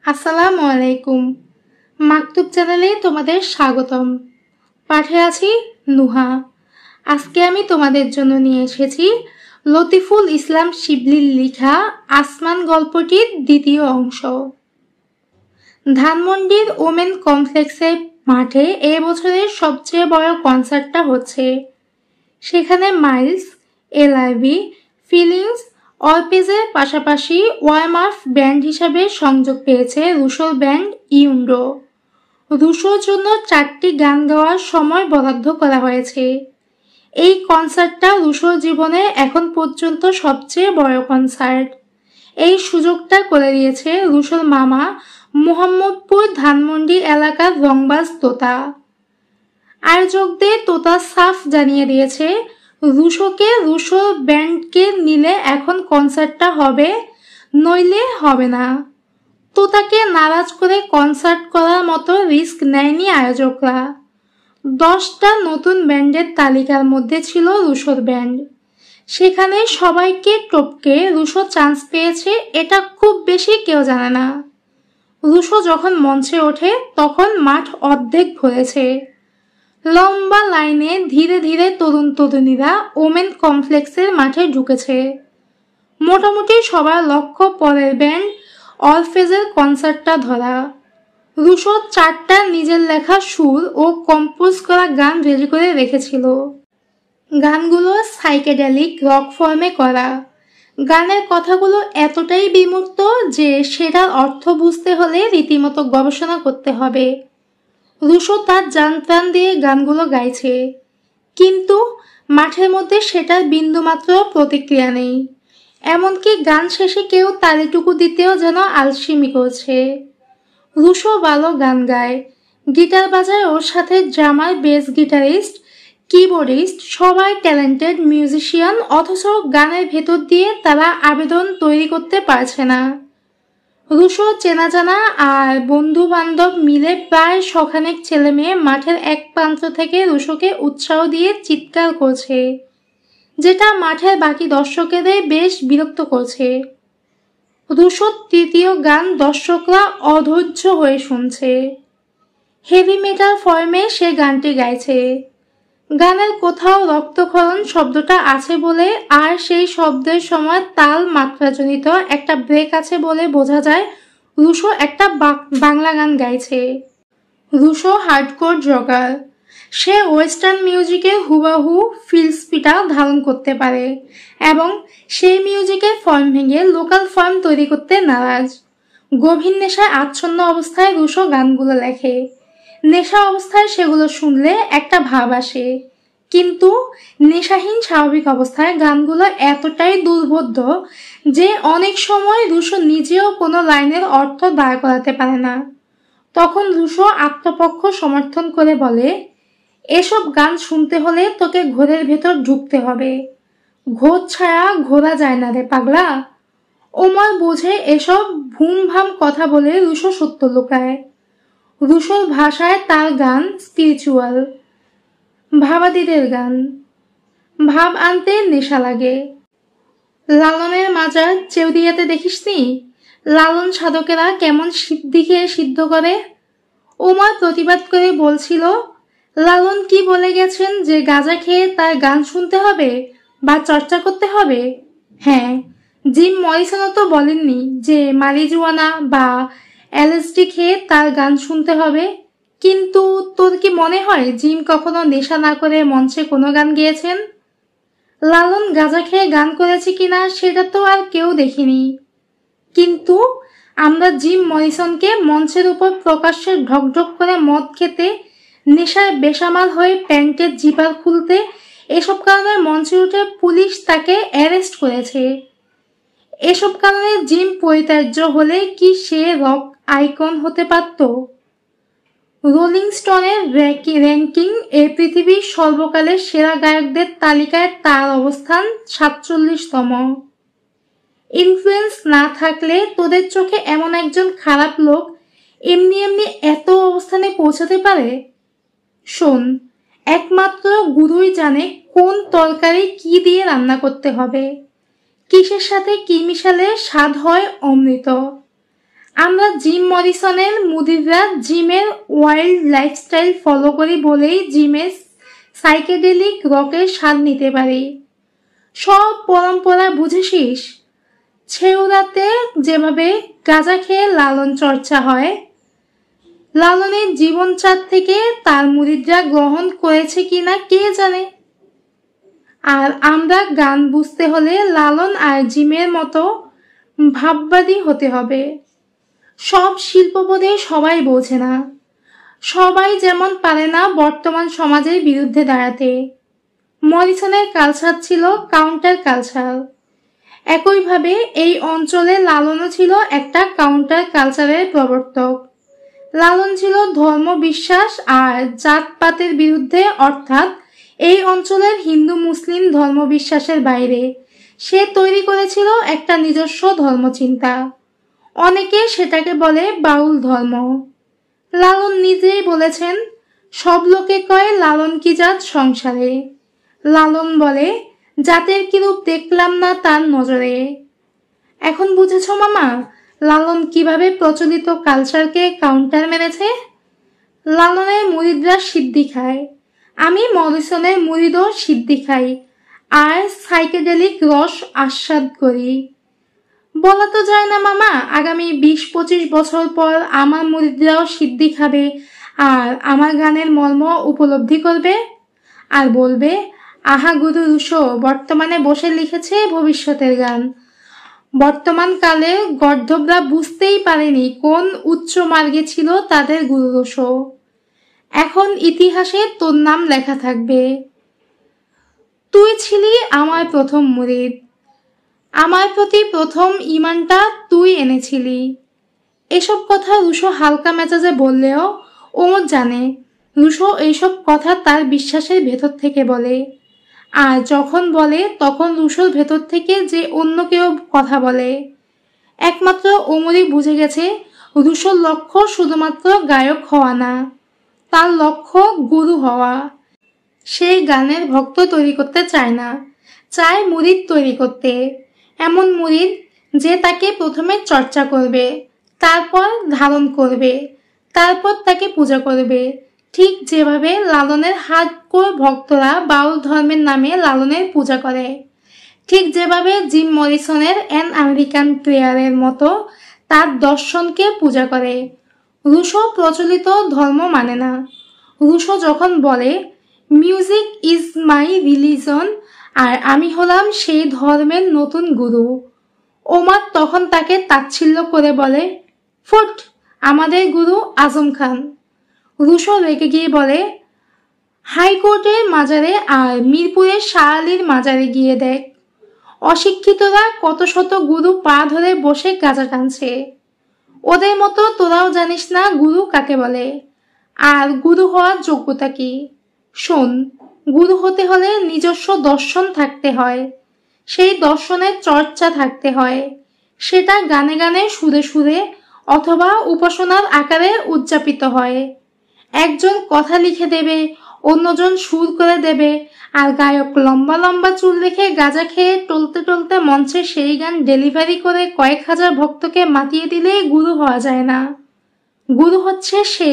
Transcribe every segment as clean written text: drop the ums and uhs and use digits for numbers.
আসসালামু আলাইকুম। মাকতুব চ্যানেলে তোমাদের স্বাগতম। পাঠে আছি নুহা। আজকে আমি তোমাদের জন্য নিয়ে এসেছি লতিফুল ইসলাম শিবলির লেখা আসমান গল্পটির দ্বিতীয় অংশ। ধানমন্ডির ওমেন কমপ্লেক্সের মাঠে এ বছরের সবচেয়ে বড় কনসার্টটা হচ্ছে। সেখানে মাইলস, এলআইভি, ফিলিংস, অলপেজের পাশাপাশি ওয়ারমার্ফ ব্যান্ড হিসাবে সংযোগ পেয়েছে রুশোর ব্যান্ড ইউন্ডো। রুশোর জন্য 4টি গান গাওয়ার সময় বরাদ্দ করা হয়েছে। এই কনসার্টটা রুশোর জীবনে এখন পর্যন্ত সবচেয়ে বড় কনসার্ট। এই সুযোগটা করে দিয়েছে রুশোর মামা মোহাম্মদপুর ধানমন্ডি এলাকার রংবাজ তোতা। আয়োজকদের তোতা সাফ জানিয়ে দিয়েছে রুশো ব্যান্ডকে নিলে এখন কনসার্টটা হবে, নইলে হবে না। তোতাকে নারাজ করে কনসার্ট করার মতো রিস্ক নেয়নি আয়োজকরা। 10টা নতুন ব্যান্ডের তালিকার মধ্যে ছিল রুশোর ব্যান্ড। সেখানে সবাইকে টপকে রুশো চান্স পেয়েছে এটা খুব বেশি কেউ জানে না। রুশো যখন মঞ্চে ওঠে তখন মাঠ অর্ধেক ভরেছে। লম্বা লাইনে ধীরে ধীরে তরুণ তরুণীরা ওমেন কমপ্লেক্সের মাঠে ঢুকেছে। মোটামুটি সবার লক্ষ্য পরের ব্যান্ড অলফেজের কনসার্টটা ধরা। রুশো 4টা নিজের লেখা সুর ও কম্পোজ করা গান রেডি করে রেখেছিল। গানগুলো সাইকেডেলিক রক ফর্মে করা। গানের কথাগুলো এতটাই বিমূর্ত যে সেটার অর্থ বুঝতে হলে রীতিমতো গবেষণা করতে হবে। রুশো তার জানপ্রাণ দিয়ে গানগুলো গাইছে, কিন্তু মাঠের মধ্যে সেটার বিন্দুমাত্র প্রতিক্রিয়া নেই। এমনকি গান শেষে কেউ তালিটুকু দিতেও যেন আলসেমি করছে। রুশো ভালো গান গায়, গিটার বাজায়, ওর সাথে ড্রামার, বেস গিটারিস্ট, কিবোর্ডিস্ট সবাই ট্যালেন্টেড মিউজিশিয়ান, অথচ গানের ভেতর দিয়ে তারা আবেদন তৈরি করতে পারছে না। রুশো চেনা জানা আর বন্ধু বান্ধব মিলে প্রায় শখানেক ছেলে মেয়ে মাঠের এক প্রান্ত থেকে রুশোকে উৎসাহ দিয়ে চিৎকার করছে, যেটা মাঠের বাকি দর্শকেদের বেশ বিরক্ত করছে। রুশোর তৃতীয় গান দর্শকরা অধৈর্য হয়ে শুনছে। হেভি মেটাল ফর্মে সে গানটি গাইছে। গানের কোথাও রক্তক্ষরণ শব্দটা আছে বলে আর সেই শব্দের সময় তাল মাত্রাজনিত একটা ব্রেক আছে বলে বোঝা যায় রুশো একটা বাংলা গান গাইছে। Rusho hardcore jogger. সে ওয়েস্টার্ন মিউজিকে হুবাহু ফিলস্পিটা ধারণ করতে পারে এবং সেই মিউজিকের ফর্ম ভেঙে লোকাল ফর্ম তৈরি করতে নারাজ। গভীর নেশায় আচ্ছন্ন অবস্থায় রুশো গানগুলো লেখে। নেশা অবস্থায় সেগুলো শুনলে একটা ভাব আসে, কিন্তু নেশাহীন স্বাভাবিক অবস্থায় গানগুলো এতটাই দুর্বোধ্য যে অনেক সময় রুশো নিজেও কোনো লাইনের অর্থ দাঁড় করাতে পারে না। তখন রুশো আত্মপক্ষ সমর্থন করে বলে, এসব গান শুনতে হলে তোকে ঘোরের ভেতর ঢুকতে হবে। ঘোর ছায়া ঘোরা যায় না রে পাগলা। ওমর বোঝে এসব ভুমভাম কথা বলে রুশো সত্য লুকায়। রুশোর ভাষায় তার গান স্পিরিচুয়াল, ভাবাদীদের গান। ভাব আনতে নেশা লাগে। লালনের মাজার চেউদিয়াতে দেখিসনি লালন সাধকেরা কেমন সিদ্ধি খেয়ে সিদ্ধ করে? ওমর প্রতিবাদ করে বলছিল, লালন কি বলে গেছেন যে গাঁজা খেয়ে তার গান শুনতে হবে বা চর্চা করতে হবে? হ্যাঁ, জিম মরিসনও তো বলেননি যে মারিজুয়ানা বা এলএসডি খেয়ে তার গান শুনতে হবে। কিন্তু তোর কি মনে হয় জিম কখনো নেশা না করে মঞ্চে কোনো গান গেয়েছেন? লালন গাঁজা খেয়ে গান করেছে কিনা সেটা তো আর কেউ দেখিনি, কিন্তু আমরা জিম মরিসনকে মঞ্চের উপর প্রকাশ্যে ঢকঢক করে মদ খেতে, নেশায় বেসামাল হয়ে প্যান্টের জিপার খুলতে, এসব কারণে মঞ্চে উঠে পুলিশ তাকে অ্যারেস্ট করেছে। এসব কারণে জিম পরিত্যাজ্য হলে কি সে রক আইকন হতে পারত? রোলিং স্টোনের র্যাঙ্কিং এ পৃথিবীর সর্বকালের সেরা গায়কদের তালিকায় তার অবস্থান 47তম। ইনফ্লুয়েন্স না থাকলে তোদের চোখে এমন একজন খারাপ লোক এমনি এমনি এত অবস্থানে পৌঁছাতে পারে? শোন, একমাত্র গুরুই জানে কোন তরকারি কি দিয়ে রান্না করতে হবে, কিসের সাথে কি মিশালে স্বাদ হয় অমৃত। আমরা জিম মরিসনের মুদিররা জিমের ওয়াইল্ড লাইফস্টাইল ফলো করি বলেই জিমের সাইকেডেলিক রকের স্বাদ নিতে পারি। সব পরম্পরা বুঝেছিস? ছেউরাতে যেভাবে গাঁজা খেয়ে লালন চর্চা হয়, লালনের জীবনচাঁদ থেকে তার মুরিদরা গ্রহণ করেছে কিনা কে জানে। আর আমরা গান বুঝতে হলে লালন আর জিমের মতো ভাববাদী হতে হবে। সব শিল্পপদে সবাই বোঝে না, সবাই যেমন পারে না বর্তমান সমাজের বিরুদ্ধে দাঁড়াতে। মরিসনের কালচার ছিল কাউন্টার কালচার। একইভাবে এই অঞ্চলে লালনও ছিল একটা কাউন্টার কালচারের প্রবর্তক। লালন ছিল ধর্ম বিশ্বাস আর জাতপাতের বিরুদ্ধে, অর্থাৎ এই অঞ্চলের হিন্দু মুসলিম ধর্মবিশ্বাসের বাইরে সে তৈরি করেছিল একটা নিজস্ব ধর্মচিন্তা। অনেকে সেটাকে বলে বাউল ধর্ম। লালন নিজেই বলেছেন, সব লোকে কয় লালন কি জাত সংসারে। লালন বলে, জাতের কিরূপ দেখলাম না তার নজরে। এখন বুঝেছ মামা লালন কিভাবে প্রচলিত কালচারকে কাউন্টার মেরেছে? লালনের মুরিদরা সিদ্ধি খায়, আমি মরিসনের মুরিদও সিদ্ধি খাই আর সাইকেডেলিক রস আস্বাদ করি। বলা তো যায় না মামা, আগামী 20-25 বছর পর আমার মুরিদরাও সিদ্ধি খাবে আর আমার গানের মর্ম উপলব্ধি করবে আর বলবে, আহা গুরু রুশো বর্তমানে বসে লিখেছে ভবিষ্যতের গান। বর্তমান কালে গর্ধবরা বুঝতেই পারেনি কোন উচ্চ মার্গে ছিল তাদের গুরু রুশো। এখন ইতিহাসে তোর নাম লেখা থাকবে, তুই ছিলি আমার প্রথম মুরিদ, আমার প্রতি প্রথম ইমানটা তুই এনেছিলি। এসব কথা রুশো হালকা মেজাজে বললেও ওমর জানে রুশো এইসব কথা তার বিশ্বাসের ভেতর থেকে বলে। আর যখন বলে তখন রুশোর ভেতর থেকে যে অন্য কেউ কথা বলে। একমাত্র ওমরই বুঝে গেছে রুশোর লক্ষ্য শুধুমাত্র গায়ক হওয়া না, তার লক্ষ্য গুরু হওয়া। সেই গানের ভক্ত তৈরি করতে চায় না, চায় মুরিদ তৈরি করতে। এমন মুরিদ যে তাকে প্রথমে চর্চা করবে, তারপর ধারণ করবে, তারপর তাকে পূজা করবে। ঠিক যেভাবে লালনের হার্ডকোর ভক্তরা বাউল ধর্মের নামে লালনের পূজা করে, ঠিক যেভাবে জিম মরিসনের অ্যান আমেরিকান প্রেয়ারের মতো তার দর্শনকে পূজা করে। রুশো প্রচলিত ধর্ম মানে না। রুশো যখন বলে মিউজিক ইজ মাই রিলিজন আর আমি হলাম সেই ধর্মের নতুন গুরু, ওমর তখন তাকে তাচ্ছিল্য করে বলে, ফুট, আমাদের গুরু আজম খান। রুশো রেগে গিয়ে বলে, হাইকোর্টের মাজারে আর মিরপুরের শাহ আলীর মাজারে গিয়ে দেখ, অশিক্ষিতরা কত শত গুরু পা ধরে বসে গাঁজা টানছে। ওদের মতো তোরাও জানিস না গুরু কাকে বলে আর গুরু হওয়ার যোগ্যতা কি। শোন, গুরু হতে হলে নিজস্ব দর্শন থাকতে হয়, সেই দর্শনের চর্চা থাকতে হয়, সেটা গানে গানে সুরে সুরে অথবা উপাসনার আকারে উদযাপিত হয়। একজন কথা লিখে দেবে, অন্যজন সুর করে দেবে, আর গায়ক লম্বা লম্বা চুল রেখে গাঁজা খেয়ে টলতে টলতে মঞ্চে সেই গান ডেলিভারি করে কয়েক হাজার ভক্তকে মাতিয়ে দিলে গুরু হওয়া যায় না। গুরু হচ্ছে সে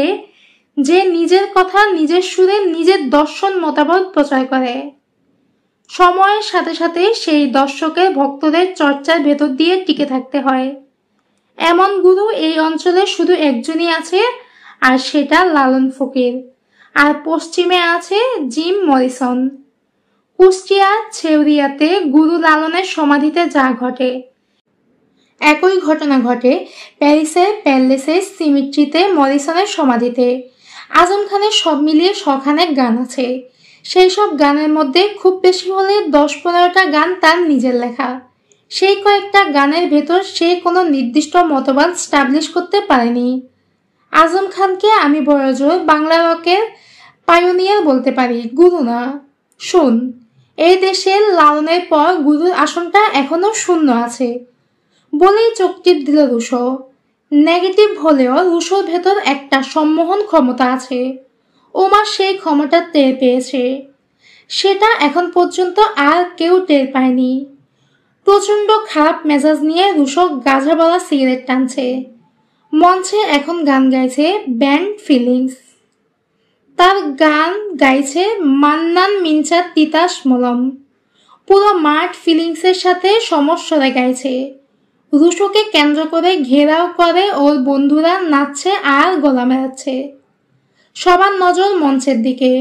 যে নিজের কথা নিজের সুরে নিজের দর্শন মতামত প্রচার করে। সময়ের সাথে সাথে সেই দর্শকের ভক্তদের চর্চার ভেতর দিয়ে টিকে থাকতে হয়। এমন গুরু এই অঞ্চলে শুধু একজনই আছে, আর সেটা লালন ফকির। আর পশ্চিমে আছে জিম মরিসন। কুষ্টিয়ার ছেউরিয়াতে গুরু লালনের সমাধিতে যা ঘটে, একই ঘটনা ঘটে প্যারিসের প্যালেসের সিমিট্রিতে মরিসনের সমাধিতে। আজম খানের সব মিলিয়ে শখানেক গান আছে। সেই সব গানের মধ্যে খুব বেশি হলে 10-15টা গান তার নিজের লেখা। সেই কয়েকটা গানের ভেতর সে কোনো নির্দিষ্ট মতবাদ স্টাবলিশ করতে পারেনি। আজম খানকে আমি বড়জোর বাংলা রকের পায়োনিয়ার বলতে পারি, গুরু না। শোন, এই দেশের লালনের পর গুরুর আসনটা এখনো শূন্য আছে বলেই চোখ টিপ দিল রুশো। নেগেটিভ হলেও রুশোর ভেতর একটা সম্মোহন ক্ষমতা আছে। ওমর সেই ক্ষমতা টের পেয়েছে, সেটা এখন পর্যন্ত আর কেউ টের পায়নি। প্রচন্ড খারাপ মেজাজ নিয়ে রুশো গাঁজা বলা সিগারেট টানছে। মঞ্চে এখন গান গাইছে ব্যান্ড ফিলিংস। তার গান গাইছে মান্নান মিনচার তিতাস মলম। পুরো মাঠ ফিলিংসের সাথে সমস্বরে গাইছে। রুশোকে কেন্দ্র করে ঘেরাও করে ওর বন্ধুরা নাচছে আর গলা মেলাচ্ছে। সবার নজর মঞ্চের দিকে।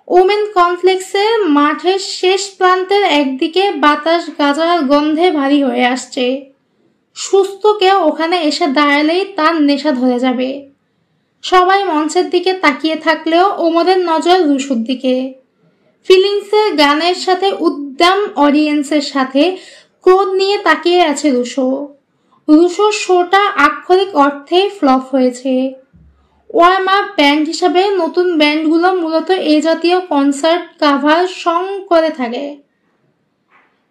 ওমেন কমপ্লেক্সের মাঠের শেষ প্রান্তের একদিকে বাতাস গাঁজার গন্ধে ভারী হয়ে আসছে। সুস্থ কেউ ওখানে এসে দাঁড়ালেই তার নেশা ধরে যাবে। সবাই মঞ্চের দিকে তাকিয়ে থাকলেও ওমরের নজর রুশোর দিকে। ফিলিংসের গানের সাথে উদ্দাম অডিয়েন্সের সাথে ক্রোধ নিয়ে তাকিয়ে আছে রুশো। রুশোর শোটা আক্ষরিক অর্থে ফ্লপ হয়েছে। ওয়ার্ম আপ ব্যান্ড হিসাবে নতুন ব্যান্ডগুলো মূলত এ জাতীয় কনসার্ট কাভার সং করে থাকে,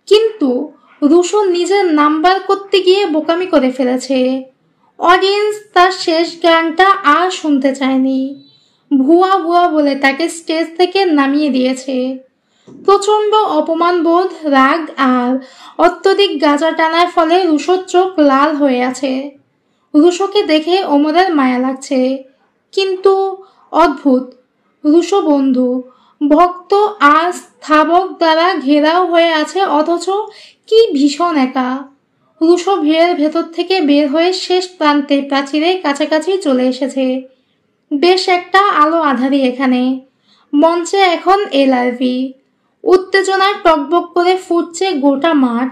কিন্তু রুশো নিজের নাম্বার করতে গিয়ে বোকামি করে ফেলেছে। অডিয়েন্স তার শেষ গানটা আর শুনতে চায়নি। ভুয়া ভুয়া বলে তাকে স্টেজ থেকে নামিয়ে দিয়েছে। প্রচণ্ড অপমানবোধ, রাগ আর অত্যধিক গাঁজা টানার ফলে রুশোর চোখ লাল হয়ে আছে। রুশোকে দেখে ওমরের মায়া লাগছে, কিন্তু অদ্ভুত, রুশো বন্ধু, ভক্ত আর স্থাবক দ্বারা ঘেরাও হয়ে আছে, অথচ কি ভীষণ একা। রুশো ভিড়ের ভেতর থেকে বের হয়ে শেষ প্রান্তে প্রাচীরের কাছাকাছি চলে এসেছে। বেশ একটা আলো আধারি এখানে। মঞ্চে এখন এলআরভি। উত্তেজনায় টকবক করে ফুটছে গোটা মাঠ।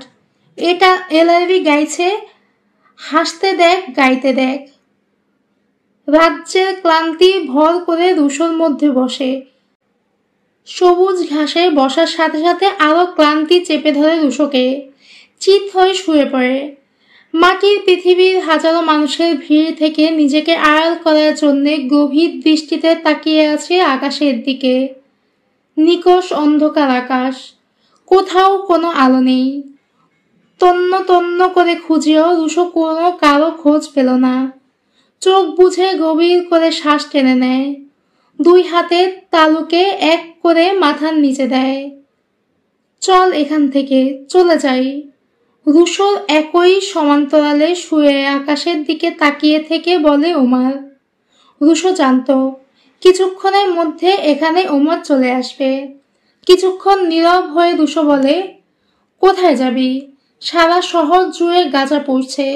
এটা এলআরভি গাইছে হাসতে দেখ, গাইতে দেখ। রাজ্যের ক্লান্তি ভর করে রুশোর মধ্যে বসে। সবুজ ঘাসে বসার সাথে সাথে আরো ক্লান্তি চেপে ধরে রুশোকে। চিত হয়ে শুয়ে পড়ে। মাটির পৃথিবীর হাজারো মানুষের ভিড় থেকে নিজেকে আড়াল করার জন্য গভীর দৃষ্টিতে তাকিয়ে আছে আকাশের দিকে। নিকষ অন্ধকার আকাশ, কোথাও কোনো আলো নেই। তন্ন তন্ন করে খুঁজেও রুশো কোনো কারো খোঁজ পেল না। চোখ বুঝে গভীর করে শ্বাস টেনে নেয়। দুই হাতের তালুকে এক করে মাথার নিচে দেয়। চল এখান থেকে, চলে যাই। রুশোর একই সমান্তরালে শুয়ে আকাশের দিকে তাকিয়ে থেকে বলে ওমর। রুশো জানত কিছুক্ষণের মধ্যে এখানে ওমর চলে আসবে। কিছুক্ষণ নীরব হয়ে রুশো বলে, কোথায় যাবি? সারা শহর জুড়ে গাঁজা পড়ছে।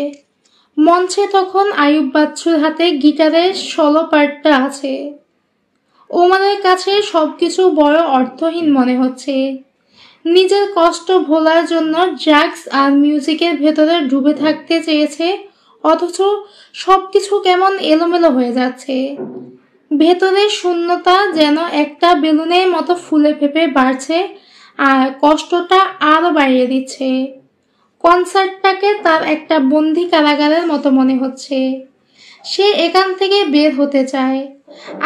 মঞ্চে তখন আয়ুব বাচ্চুর হাতে গিটারের সলো পার্টটা আছে। ওমরের কাছে সবকিছু বড় অর্থহীন মনে হচ্ছে। নিজের কষ্ট ভোলার জন্য ড্রাগস আর মিউজিকের ভেতরে ডুবে থাকতে চেয়েছে, অথচ সবকিছু কেমন এলোমেলো হয়ে যাচ্ছে। ভেতরের শূন্যতা যেন একটা বেলুনের মতো ফুলে ফেপে বাড়ছে আর কষ্টটা আরো বাড়িয়ে দিচ্ছে। কনসার্টটাকে তার একটা বন্দি কারাগারের মতো মনে হচ্ছে। সে এখান থেকে বের হতে চায়,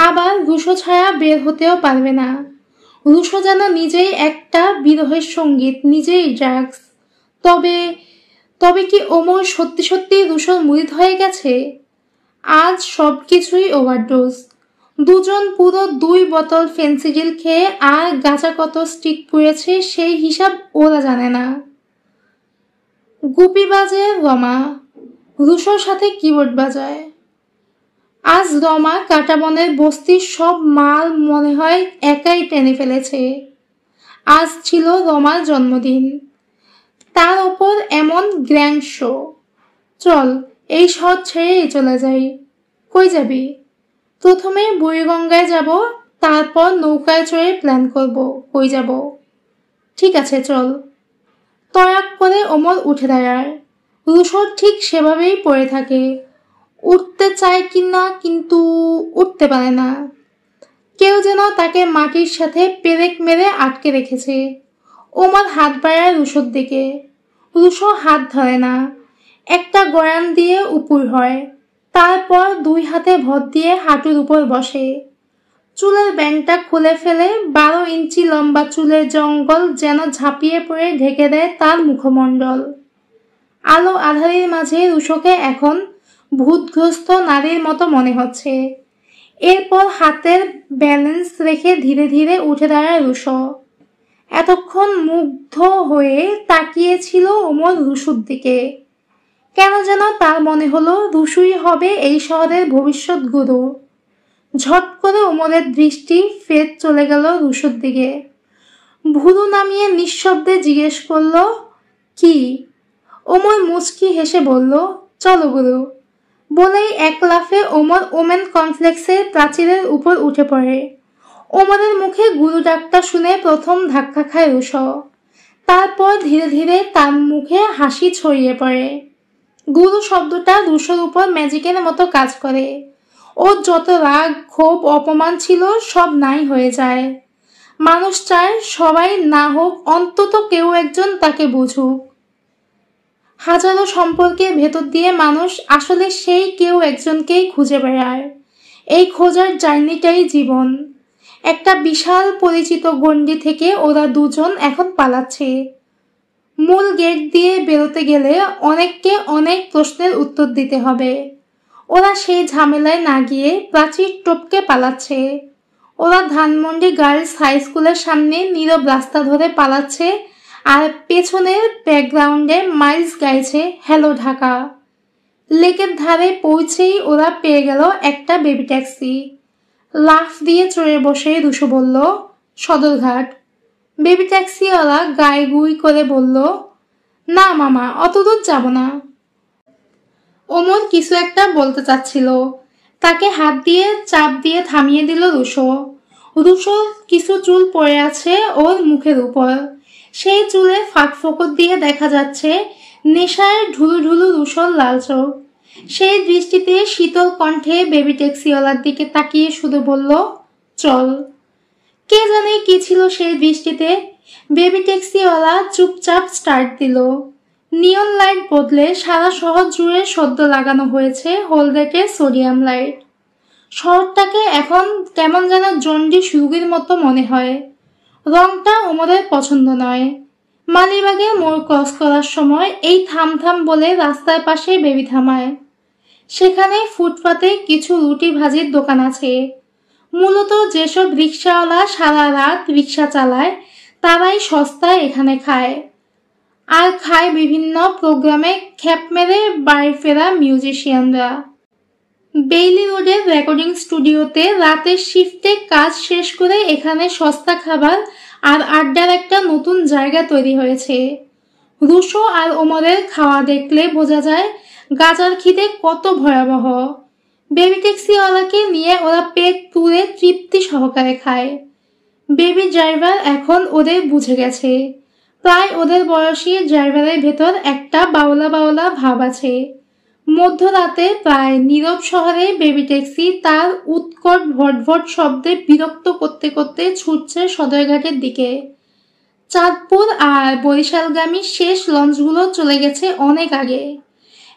আবার রুশো ছাড়া বের হতেও পারবে না। রুশো যেন নিজেই একটা বিরহের সঙ্গীত, নিজেই ড্রাগস। তবে তবে কি ওমর সত্যি সত্যি রুশোর মুরিদ হয়ে গেছে? আজ সবকিছুই ওভারডোজ। দুজন পুরো 2 বোতল ফেন্সিডিল খেয়ে আর গাঁজা কত স্টিক পুড়েছে সেই হিসাব ওরা জানে না। গুপি বাজে রমা, রুশোর সাথে কিবোর্ড বাজায়। আজ রমা কাঁটাবনের বস্তির সব মাল মনে হয় একাই টেনে ফেলেছে। আজ ছিল রমার জন্মদিন, তার ওপর এমন গ্র্যান্ড শো। চল এই শহর ছেড়ে চলে যাই। কই যাবি? প্রথমে বুড়িগঙ্গায় যাব, তারপর নৌকায় চড়ে প্ল্যান করব কই যাব। ঠিক আছে চল। তড়াক করে ওমর উঠে দাঁড়ায়। রুশো ঠিক সেভাবেই পড়ে থাকে। উঠতে চায় কিনা, কিন্তু উঠতে পারে না। কেউ যেন তাকে মাটির সাথে পেরেক মেরে আটকে রেখেছে। ওমর হাত বাড়ায় রুশোর দিকে। রুশো হাত ধরে না, একটা গড়ান দিয়ে উপুর হয়, তারপর 2 হাতে ভর দিয়ে হাঁটুর উপর বসে। চুলের ব্যান্ডটা খুলে ফেলে 12 ইঞ্চি লম্বা চুলের জঙ্গল যেন ঝাঁপিয়ে পড়ে ঢেকে দেয় তার মুখমণ্ডল। আলো আধারের মাঝে রুশোকে এখন ভূতগ্রস্ত নারীর মতো মনে হচ্ছে। এরপর হাতের ব্যালেন্স রেখে ধীরে ধীরে উঠে দাঁড়ায় রুশো। এতক্ষণ মুগ্ধ হয়ে তাকিয়েছিল ওমর রুশোর দিকে, কেন যেন তার মনে হলো রুশুই হবে এই শহরের ভবিষ্যৎ গুরু। ঝট করে ওমরের দৃষ্টি ফের চলে গেল রুশুর দিকে। ভুরু নামিয়ে নিঃশব্দে জিজ্ঞেস করল, কি? ওমর মুচকি হেসে বলল, চলো গুরু। বলেই এক লাফে ওমর ওমেন কমপ্লেক্সের প্রাচীরের উপর উঠে পড়ে। ওমরের মুখে গুরু ডাকটা শুনে প্রথম ধাক্কা খায় রুশো। তারপর ধীরে ধীরে তার মুখে হাসি ছড়িয়ে পড়ে। গুরু শব্দটা রুশোর উপর ম্যাজিকের মতো কাজ করে। ওর যত রাগ, ক্ষোভ, অপমান ছিল সব নাই হয়ে যায়। মানুষ চায় সবাই না হোক, অন্তত কেউ একজন তাকে বুঝুক। হাজারো সম্পর্কের ভেতর দিয়ে মানুষ আসলে সেই কেউ একজনকেই খুঁজে বেড়ায়। এই খোঁজার জার্নিটাই জীবন। একটা বিশাল পরিচিত গণ্ডি থেকে ওরা দুজন এখন পালাচ্ছে। মূল গেট দিয়ে বেরোতে গেলে অনেককে অনেক প্রশ্নের উত্তর দিতে হবে। ওরা সেই ঝামেলায় না গিয়ে প্রাচীর টপকে পালাচ্ছে। ওরা ধানমন্ডি গার্লস হাই স্কুলের সামনে নীরব রাস্তা ধরে পালাচ্ছে, আর পেছনের ব্যাকগ্রাউন্ডে মাইলস গাইছে হ্যালো ঢাকা। লেকের ধারে পৌঁছেই ওরা পেয়ে গেল একটা বেবি ট্যাক্সি। লাফ দিয়ে চড়ে বসে রুশো বলল, সদরঘাট। বেবি ট্যাক্সিওয়ালা গায়ে গুই করে বলল, না মামা, অত দূর যাব না। ওমর কিছু একটা বলতে চাচ্ছিল, তাকে হাত দিয়ে চাপ দিয়ে থামিয়ে দিল রুশো। রুশোর কিছু চুল পড়ে আছে ওর মুখের উপর। সেই চুলে ফাঁক ফোকর দিয়ে দেখা যাচ্ছে নেশায় ঢুলু ঢুলু রুশোর লাল চোখ। সেই দৃষ্টিতে শীতল কণ্ঠে বেবি ট্যাক্সিওয়ালার দিকে তাকিয়ে শুধু বলল, চল। কে জানে কি ছিল সেই দৃষ্টিতে। বেবি ট্যাক্সিওয়ালা চুপচাপ স্টার্ট দিল। নিয়ন লাইট বদলে সারা শহর জুড়ে সদ্য লাগানো হয়েছে হোলডেটের সোডিয়াম লাইট। শহরটাকে এখন কেমন যেন জন্ডিস রোগীর মতো মনে হয়। রংটা ওমরের পছন্দ নয়। মালিবাগে মোড় ক্রস করার সময় এই থাম থাম বলে রাস্তার পাশে বেবি থামায়। সেখানে ফুটপাতে কিছু রুটি ভাজির দোকান আছে। মূলত যেসব রিক্সাওয়ালা সারা রাত রিক্সা চালায় তারাই সস্তায় এখানে খায়। আর খায় বিভিন্ন প্রোগ্রামে খ্যাপ মেরে বাড়ি ফেরা মিউজিশিয়ানরা। বেইলি রোডের রেকর্ডিং স্টুডিওতে রাতের শিফটে কাজ শেষ করে এখানে সস্তা খাবার আর আড্ডার একটা নতুন জায়গা তৈরি হয়েছে। রুশো আর ওমরের খাওয়া দেখলে বোঝা যায় গাজার খিদে কত ভয়াবহ। বেবি ট্যাক্সিওয়ালাকে নিয়ে ওরা পেট পুরে তৃপ্তি সহকারে খায়। বেবি ড্রাইভার এখন ওদের বুঝে গেছে। প্রায় ওদের বয়সী ড্রাইভারের ভেতর একটা বাউলা বাউলা ভাব আছে। মধ্যরাতে প্রায় নীরব শহরে বেবি ট্যাক্সি তার উৎকট ভটভট শব্দে বিরক্ত করতে করতে ছুটছে সদরঘাটের দিকে। চাঁদপুর আর বরিশালগামী শেষ লঞ্চগুলো চলে গেছে অনেক আগে।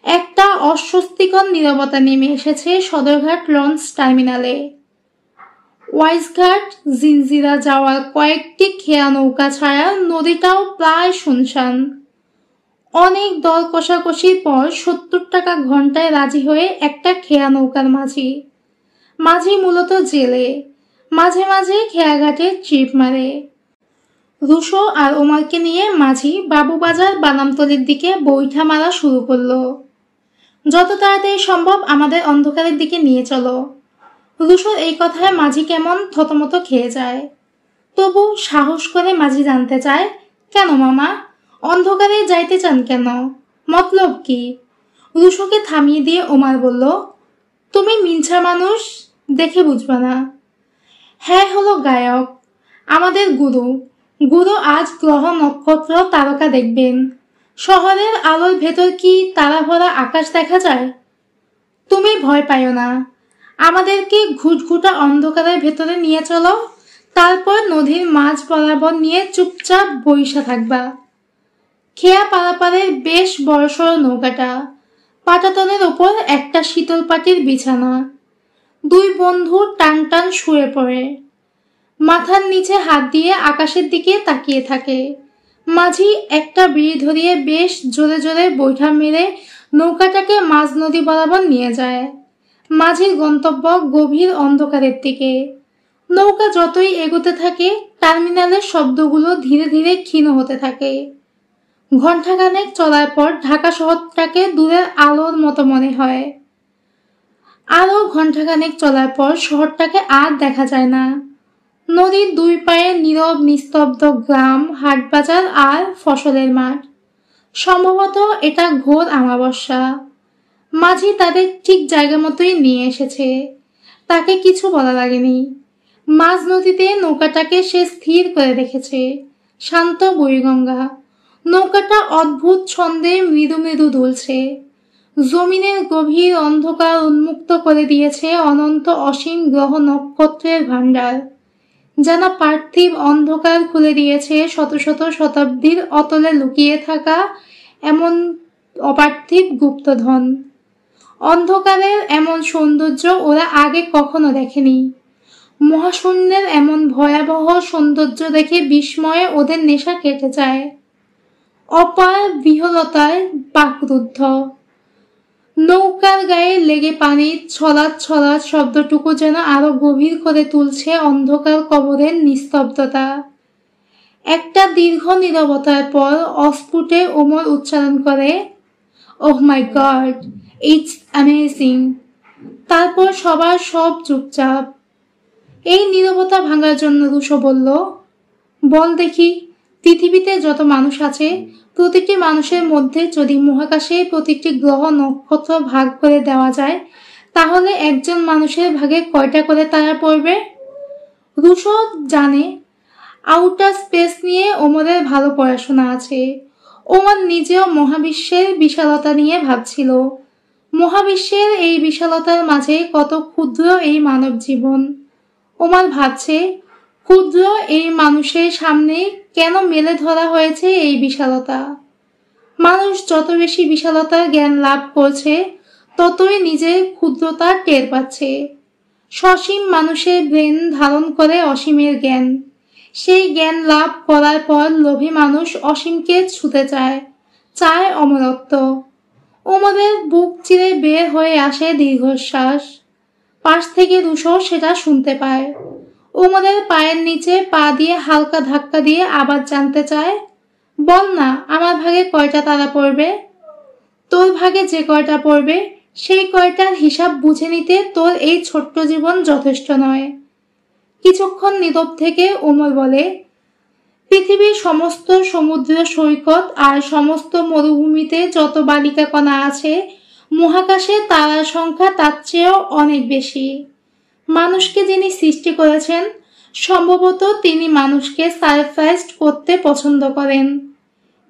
একটা অস্বস্তিকর নীরবতা নেমে এসেছে সদরঘাট লঞ্চ টার্মিনালে। ওয়াইজঘাট জিনজিরা যাওয়ার কয়েকটি খেয়া নৌকা ছাড়া নদীটাও প্রায় শুনশান। অনেক দর কষাকষির পর 70 টাকা ঘন্টায় রাজি হয়ে একটা খেয়া নৌকার মাঝি। মাঝি মূলত জেলে, মাঝে মাঝে খেয়াঘাটে ট্রিপ মারে। রুশো আর ওমরকে নিয়ে মাঝি বাবুবাজার বানামতলির দিকে বৈঠা মারা শুরু করলো। যত তাড়াতাড়ি সম্ভব আমাদের অন্ধকারের দিকে নিয়ে চলো। রুশোর এই কথায় মাঝি কেমন থতমত খেয়ে যায়। তবু সাহস করে মাঝি জানতে চায়, কেন মামা, অন্ধকারে যাইতে চান কেন? মতলব কি? রুশোকে থামিয়ে দিয়ে ওমর বলল, তুমি মিনছা মানুষ, দেখে বুঝবা না। হ্যাঁ হলো গায়ক, আমাদের গুরু। গুরু আজ গ্রহ নক্ষত্র তারকা দেখবেন। শহরের আলোর ভেতর কি তারা ভরা আকাশ দেখা যায়? তুমি ভয় পাইও না, আমাদেরকে ঘুটঘুটা অন্ধকারের ভেতরে নিয়ে চলো। তারপর নদীর মাঝ বরাবর নিয়ে চুপচাপ বইসা থাকবা। খেয়া পারাপারের বেশ বড়সড় নৌকাটা, পাটাতনের ওপর একটা শীতল পাটির বিছানা। দুই বন্ধু টান টান শুয়ে পড়ে, মাথার নিচে হাত দিয়ে আকাশের দিকে তাকিয়ে থাকে। মাঝি একটা বিড়ি ধরিয়ে বেশ জোরে জোরে বৈঠা মেরে নৌকাটাকে মাঝ নদী বরাবর নিয়ে যায়। মাঝির গন্তব্য গভীর অন্ধকারের দিকে। নৌকা যতই এগোতে থাকে টার্মিনালের শব্দগুলো ধীরে ধীরে ক্ষীণ হতে থাকে। ঘণ্টাখানেক চলার পর ঢাকা শহরটাকে দূরের আলোর মতো মনে হয়। আরো ঘণ্টাখানেক চলার পর শহরটাকে আর দেখা যায় না। নদীর দুই পায়ে নীরব নিস্তব্ধ গ্রাম, হাটবাজার আর ফসলের মাঠ। সম্ভবত এটা ঘোর আমাবস্যা। মাঝি তাদের ঠিক জায়গা মতোই নিয়ে এসেছে। তাকে কিছু বলা লাগেনি। মাঝ নদীতে নৌকাটাকে সে স্থির করে রেখেছে। শান্ত বুড়িগঙ্গা। নৌকাটা অদ্ভুত ছন্দে মৃদু মৃদু দুলছে। জমিনের গভীর অন্ধকার উন্মুক্ত করে দিয়েছে অনন্ত অসীম গ্রহ নক্ষত্রের ভাণ্ডার। যেন পার্থিব অন্ধকার খুলে দিয়েছে শত শত শতাব্দীর অতলে লুকিয়ে থাকা এমন অপার্থিব গুপ্তধন। অন্ধকারের এমন সৌন্দর্য ওরা আগে কখনো দেখেনি। মহাশূন্যের এমন ভয়াবহ সৌন্দর্য দেখে বিস্ময়ে ওদের নেশা কেটে যায়। অপার বিহলতায় বাকরুদ্ধ। নৌকার গায়ে লেগে পানির ছলাৎ ছলাৎ শব্দটুকু যেন আরো গভীর করে তুলছে অন্ধকার কবরের নিস্তব্ধতা। একটা দীর্ঘ নীরবতার পর অস্ফুটে ওমর উচ্চারণ করে, ওহ মাই গড, ইটস অ্যামেজিং। তারপর সবার সব চুপচাপ। এই নীরবতা ভাঙার জন্য রুশো বলল, বল দেখি, পৃথিবীতে যত মানুষ আছে প্রতিটি মানুষের মধ্যে যদি মহাকাশে প্রতিটি গ্রহ নক্ষত্র ভাগ করে দেওয়া যায় তাহলে একজন মানুষের ভাগে কয়টা করে তারা পড়বে? রুশো জানে আউটার স্পেস নিয়ে ওমরের ভালো পড়াশোনা আছে। ওমর নিজেও মহাবিশ্বের বিশালতা নিয়ে ভাবছিল। মহাবিশ্বের এই বিশালতার মাঝে কত ক্ষুদ্র এই মানব জীবন। ওমর ভাবছে, ক্ষুদ্র এই মানুষের সামনে কেন মেলে ধরা হয়েছে এই বিশালতা। মানুষ যত বেশি বিশালতার জ্ঞান লাভ করছে ততই নিজের ক্ষুদ্রতা টের পাচ্ছে। সসীম মানুষের ব্রেন ধারণ করে অসীমের জ্ঞান। সেই জ্ঞান লাভ করার পর লোভী মানুষ অসীমকে ছুঁতে চায়, চায় অমরত্ব। ওমরের বুক চিরে বের হয়ে আসে দীর্ঘশ্বাস। পাশ থেকে রুশো সেটা শুনতে পায়। ওমরের পায়ের নিচে পা দিয়ে হালকা ধাক্কা দিয়ে আবার জানতে চায়, বল না, আমার ভাগে কয়টা তারা পড়বে? তোর ভাগে যে কয়টা পড়বে সেই কয়টার হিসাব বুঝে নিতে তোর এই ছোট্ট জীবন যথেষ্ট নয়। কিছুক্ষণ নীরব থেকে ওমর বলে, পৃথিবীর সমস্ত সমুদ্র সৈকত আর সমস্ত মরুভূমিতে যত বালিকা কণা আছে মহাকাশে তারার সংখ্যা তার চেয়েও অনেক বেশি। মানুষকে যিনি সৃষ্টি করেছেন সম্ভবত তিনি মানুষকে সারপ্রাইজড করতে পছন্দ করেন।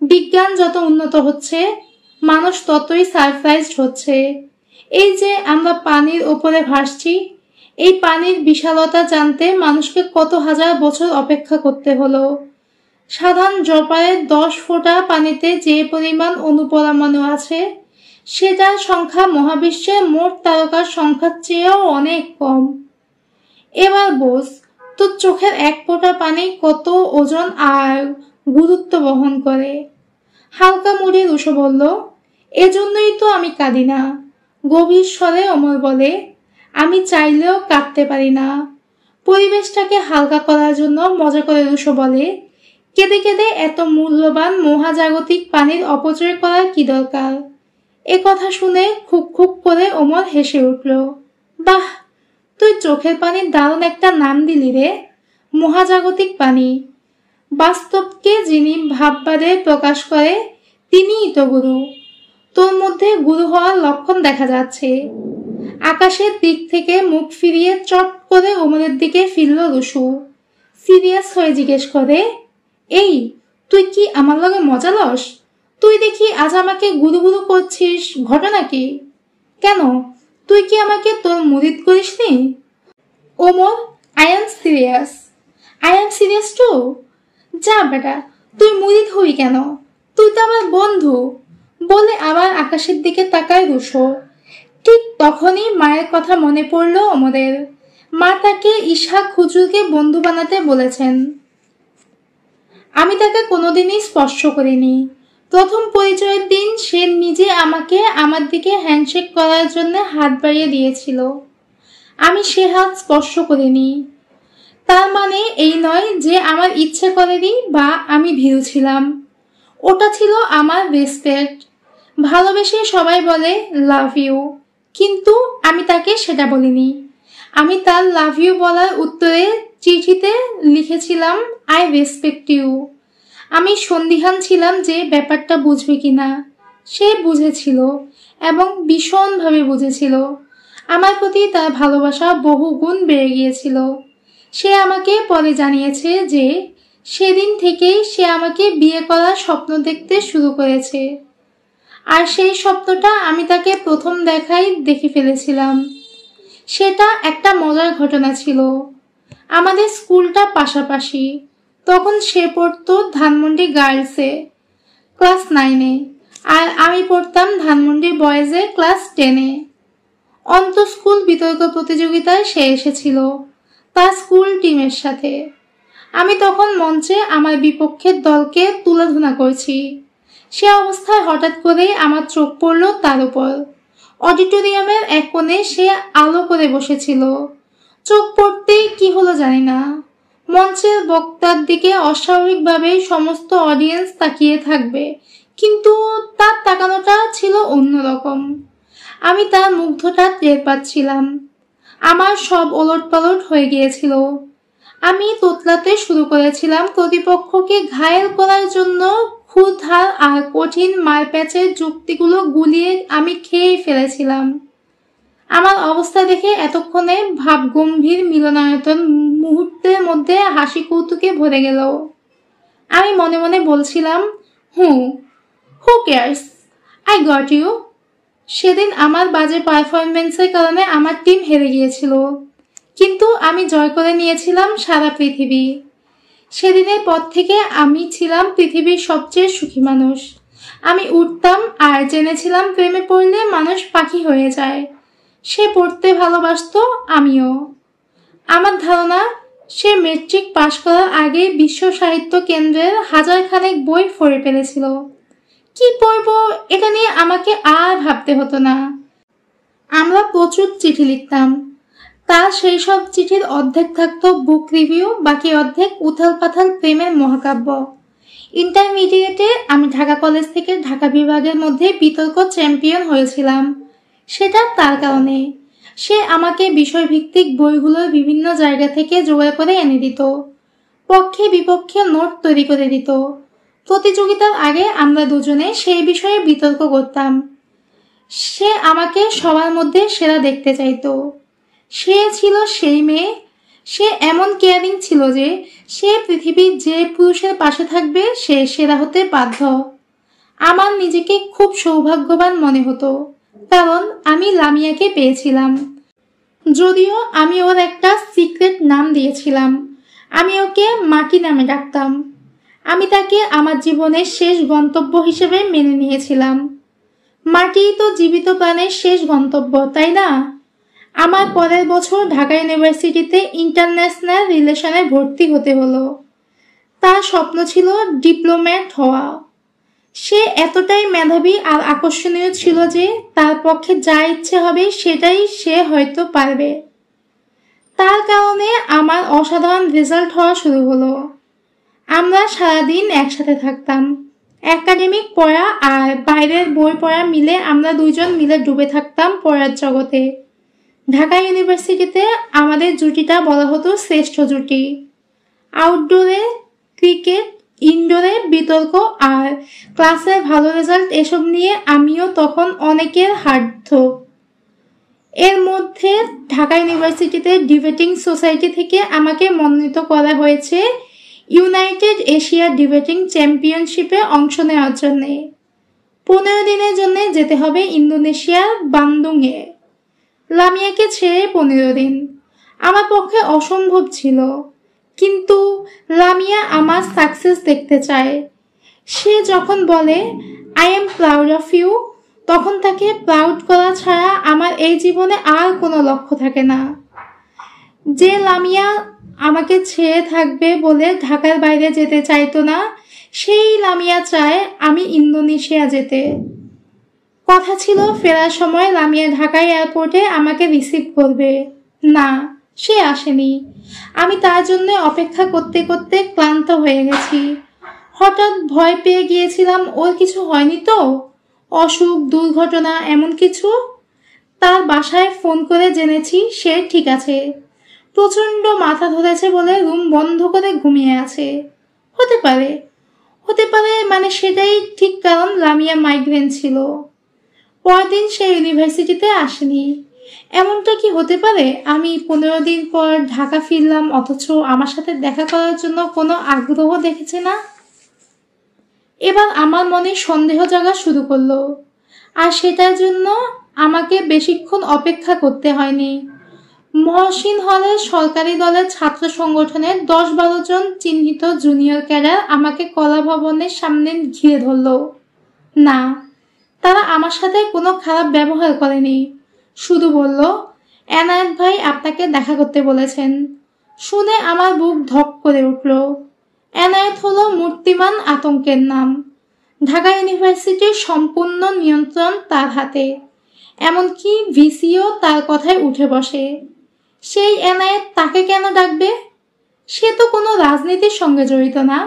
বিজ্ঞান যত উন্নত হচ্ছে মানুষ ততই সারপ্রাইজড হচ্ছে। এই যে আমরা পানির ওপরে ভাসছি, এই পানির বিশালতা জানতে মানুষকে কত হাজার বছর অপেক্ষা করতে হলো। সাধারণ জলপাইয়ের 10 ফোঁটা পানিতে যে পরিমাণ অণুপরমাণু আছে সেটার সংখ্যা মহাবিশ্বের মোট তারকার সংখ্যার চেয়েও অনেক কম। এবার বোঝ তোর চোখের 1 ফোঁটা পানি কত ওজন আর গুরুত্ব বহন করে। হালকা মুড়ে রুশো বলল, এজন্যই তো আমি কাঁদি না। গভীর স্বরে ওমর বলে, আমি চাইলেও কাঁদতে পারি না। পরিবেশটাকে হালকা করার জন্য মজা করে রুশো বলে, কেঁদে কেঁদে এত মূল্যবান মহাজাগতিক পানির অপচয় করার কি দরকার? এ কথা শুনে খুক খুক করে ওমর হেসে উঠল। বাহ, তুই চোখের পানির দারুণ একটা নাম দিলি রে, মহাজাগতিক পানি। বাস্তবকে যিনি ভাববাদে প্রকাশ করে তিনিই তো গুরু। তোর মধ্যে গুরু হওয়ার লক্ষণ দেখা যাচ্ছে। আকাশের দিক থেকে মুখ ফিরিয়ে চট করে ওমরের দিকে ফিরল রুশো। সিরিয়াস হয়ে জিজ্ঞেস করে, এই তুই কি আমার লগে মজা লস? তুই দেখি আজ আমাকে গুরু গুরু করছিস, ঘটনা কি? কেন, তুই কি আমাকে তোর মুরিদ করিস নি? Omar, I am serious. I am serious too. যা বেটা, তুই মুরিদ হই কেন? তুই তো আমার বন্ধু। বলে আবার আকাশের দিকে তাকায় রুশো। ঠিক তখনই মায়ের কথা মনে পড়ল ওমরের। মা তাকে ইসহাক হুজুরকে বন্ধু বানাতে বলেছেন। আমি তাকে কোনোদিনই স্পর্শ করিনি। প্রথম পরিচয়ের দিন সে নিজে আমাকে আমার দিকে হ্যান্ডশেক করার জন্য হাত বাড়িয়ে দিয়েছিল। আমি সে হাত স্পর্শ করিনি। তার মানে এই নয় যে আমার ইচ্ছে করেনি বা আমি ভীরু ছিলাম। ওটা ছিল আমার রেসপেক্ট। ভালোবেসে সবাই বলে লাভ ইউ, কিন্তু আমি তাকে সেটা বলিনি। আমি তার লাভ ইউ বলার উত্তরে চিঠিতে লিখেছিলাম আই রেসপেক্ট ইউ। আমি সন্দিহান ছিলাম যে ব্যাপারটা বুঝবে কিনা। সে বুঝেছিল এবং ভীষণভাবে বুঝেছিল। আমার প্রতি তার ভালোবাসা বহু গুণ বেড়ে গিয়েছিল। সে আমাকে পরে জানিয়েছে যে সেদিন থেকেই সে আমাকে বিয়ে করার স্বপ্ন দেখতে শুরু করেছে। আর সেই স্বপ্নটা আমি তাকে প্রথম দেখাই দেখে ফেলেছিলাম। সেটা একটা মজার ঘটনা ছিল। আমাদের স্কুলটা পাশাপাশি। তখন সে পড়তো ধানমন্ডি গার্লসে ক্লাস 9-এ, আর আমি পড়তাম ধানমন্ডি বয়েজে ক্লাস 10-এ। স্কুল বিতর্ক প্রতিযোগিতায় সে এসেছিল তার স্কুল টিমের সাথে। আমি তখন মঞ্চে আমার বিপক্ষের দলকে তুলাধুনা করছি। সে অবস্থায় হঠাৎ করেই আমার চোখ পড়ল তার উপর। অডিটোরিয়ামের এক কোণে সে আলো করে বসেছিল। চোখ পড়তেই কি হলো জানি না, মঞ্চের বক্তার দিকে অস্বাভাবিকভাবে সমস্ত অডিয়েন্স তাকিয়ে থাকবে, কিন্তু তার তাকানোটা ছিল অন্যরকম। আমি তার মুগ্ধতা টের পাচ্ছিলাম। আমার সব ওলটপালট হয়ে গিয়েছিল। আমি তোতলাতে শুরু করেছিলাম। প্রতিপক্ষকে ঘায়েল করার জন্য ক্ষুরধার আর কঠিন মারপ্যাচের যুক্তিগুলো গুলিয়ে আমি খেয়ে ফেলেছিলাম। আমার অবস্থা দেখে এতক্ষণে ভাবগম্ভীর মিলনায়তন মুহূর্তের মধ্যে হাসি কৌতুকে ভরে গেল। আমি মনে মনে বলছিলাম, who cares, I got you. সেদিন আমার বাজে পারফরমেন্সের কারণে আমার টিম হেরে গিয়েছিল, কিন্তু আমি জয় করে নিয়েছিলাম সারা পৃথিবী। সেদিনের পর থেকে আমি ছিলাম পৃথিবীর সবচেয়ে সুখী মানুষ। আমি উঠতাম আর জেনেছিলাম প্রেমে পড়লে মানুষ পাখি হয়ে যায়। সে পড়তে ভালোবাসতো, আমিও। আমার ধারণা সে মেট্রিক পাশ করার আগে বিশ্ব সাহিত্য কেন্দ্রের 1000 খানেক বই পড়ে ফেলেছিল। কি পড়ব এটা নিয়ে আমাকে আর ভাবতে হতো না। আমরা প্রচুর চিঠি লিখতাম। তার সেই সব চিঠির অর্ধেক থাকতো বুক রিভিউ, বাকি অর্ধেক উথাল পাথাল প্রেমের মহাকাব্য। ইন্টারমিডিয়েটে আমি ঢাকা কলেজ থেকে ঢাকা বিভাগের মধ্যে বিতর্ক চ্যাম্পিয়ন হয়েছিলাম। সেটা তার কারণে। সে আমাকে বিষয়ভিত্তিক বইগুলোর বিভিন্ন জায়গা থেকে জোগাড় করে এনে দিত, পক্ষে বিপক্ষে নোট তৈরি করে দিত। প্রতিযোগিতার আগে আমরা দুজনে সেই বিষয়ে বিতর্ক করতাম। সে আমাকে সবার মধ্যে সেরা দেখতে চাইতো। সে ছিল সেই মেয়ে। সে এমন কেয়ারিং ছিল যে সে পৃথিবীর যে পুরুষের পাশে থাকবে সে সেরা হতে বাধ্য। আমার নিজেকে খুব সৌভাগ্যবান মনে হতো, কারণ আমি লামিয়াকে পেয়েছিলাম। যদিও আমি ওর একটা সিক্রেট নাম দিয়েছিলাম। আমি ওকে মাটি নামে ডাকতাম। আমি তাকে আমার জীবনের শেষ গন্তব্য হিসেবে মেনে নিয়েছিলাম। মাটি তো জীবিত প্রাণের শেষ গন্তব্য, তাই না? আমার পরের বছর ঢাকা ইউনিভার্সিটিতে ইন্টারন্যাশনাল রিলেশনে ভর্তি হতে হলো। তার স্বপ্ন ছিল ডিপ্লোম্যাট হওয়া। সে এতটাই মেধাবী আর আকর্ষণীয় ছিল যে তার পক্ষে যা ইচ্ছে হবে সেটাই সে হয়তো পারবে। তার কারণে আমার অসাধারণ রেজাল্ট হওয়া শুরু হলো। আমরা সারাদিন একসাথে থাকতাম। একাডেমিক পড়া আর বাইরের বই পড়া মিলে আমরা দুইজন মিলে ডুবে থাকতাম পড়ার জগতে। ঢাকা ইউনিভার্সিটিতে আমাদের জুটিটা বলা হতো শ্রেষ্ঠ জুটি। আউটডোরে ক্রিকেট, ইনডোরে বিতর্ক আর ক্লাসের ভালো রেজাল্ট, এসব নিয়ে আমিও তখন অনেকের হার্ড। এর মধ্যে ঢাকা ইউনিভার্সিটিতে ডিবেটিং সোসাইটি থেকে আমাকে মনোনীত করা হয়েছে ইউনাইটেড এশিয়া ডিবেটিং চ্যাম্পিয়নশিপে অংশ নেওয়ার জন্য। 15 দিনের জন্য যেতে হবে ইন্দোনেশিয়ার বান্দুংয়ে। লামিয়াকে ছেড়ে 15 দিন আমার পক্ষে অসম্ভব ছিল, কিন্তু লামিয়া আমার সাকসেস দেখতে চায়। সে যখন বলে I am proud of you, তখন তাকে প্রাউড করা ছাড়া আমার এই জীবনে আর কোনো লক্ষ্য থাকে না। যে লামিয়া আমাকে ছেড়ে থাকবে বলে ঢাকার বাইরে যেতে চাইতো না, সেই লামিয়া চায় আমি ইন্দোনেশিয়া যেতে। কথা ছিল ফেরার সময় লামিয়া ঢাকা এয়ারপোর্টে আমাকে রিসিভ করবে। না, সে আসেনি। আমি তার জন্য অপেক্ষা করতে করতে ক্লান্ত হয়ে গেছি। হঠাৎ ভয় পেয়ে গিয়েছিলাম ওর কিছু হয়নি তো, অসুখ দুর্ঘটনা এমন কিছু। তার বাসায় ফোন করে জেনেছি সে ঠিক আছে, প্রচন্ড মাথা ধরেছে বলে রুম বন্ধ করে ঘুমিয়ে আছে। হতে পারে, হতে পারে মানে সেটাই ঠিক, কারণ লামিয়া মাইগ্রেন ছিল। পরদিন সে ইউনিভার্সিটিতে আসেনি। এমনটা কি হতে পারে আমি 15 দিন পর ঢাকা ফিরলাম অথচ আমার সাথে দেখা করার জন্য কোনো আগ্রহ দেখেছে না? এবার আমার মনে সন্দেহ জাগা শুরু করলো, আর সেটার জন্য আমাকে বেশিক্ষণ অপেক্ষা করতে হয়নি। মহসিন হলের সরকারি দলের ছাত্র সংগঠনের 10-12 জন চিহ্নিত জুনিয়র ক্যাডার আমাকে কলা ভবনের সামনে ঘিরে ধরল। না, তারা আমার সাথে কোনো খারাপ ব্যবহার করেনি, শুধু বলল, এনায়েত ভাই আপনাকে দেখা করতে বলেছেন। শুনে আমার বুক ধক করে উঠল। এনায়েত হলো মূর্তিমান আতঙ্কের নাম। ঢাকা ইউনিভার্সিটির সম্পূর্ণ নিয়ন্ত্রণ তার হাতে, এমনকি ভিসিও তার কথায় উঠে বসে। সেই এনায়েত তাকে কেন ডাকবে? সে তো কোনো রাজনীতির সঙ্গে জড়িত না।